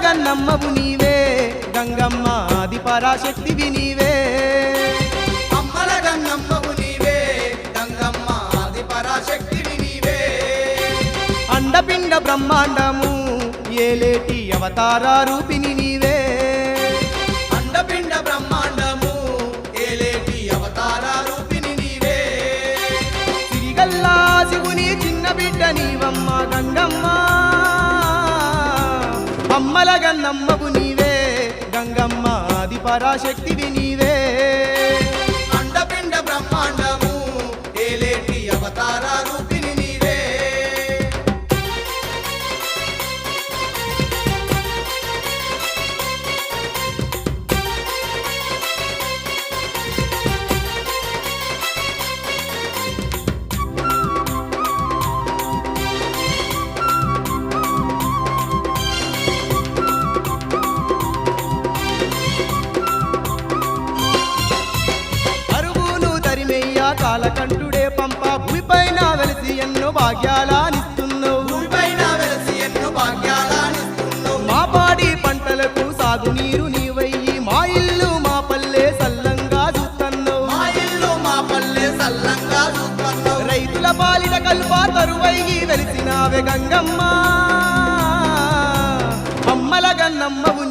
గన్నమ్మవు నీవే గంగమ్మ ఆది పరాశక్తివి నీవే అమ్మల గన్నమ్మవు నీవే గంగమ్మ ఆది పరాశక్తివి నీవే అండపిండ బ్రహ్మాండము ఏలేటి అవతార రూపిణి నీవే అండపిండ బ్రహ్మాండము ఏలేటి అవతార రూపిణి నీవే సిరిగల్లా శివుని చిన్న బిడ్డ నీవమ్మ గంగమ్మ అమ్మల గన్నమ్మవు నీవే గంగమ్మ ఆది పరాశక్తివి నీవే అండపిండ బ్రహ్మాండము ఏలేటి అవతార రూపిణి నీవే అరువును తరిమెయ్య కాలకంఠుడే పంప భూమిపైన వెలిసి ఎన్నో భాగ్యాలనిస్తున్నావు భూమిపైన వెలసి ఎన్నో భాగ్యాలనిస్తున్నావు మా పాడి పంటలకు సాగునీరు నీవయ్యి మా ఇల్లు మా పల్లె సల్లంగా చూస్తున్నావు మా ఇల్లు మా పల్లె సల్లంగా చూస్తున్నావు రైతుల పాలిట కల్ప తరువయ్యి వెలిసినావే గంగమ్మ అమ్మల గన్నమ్మవు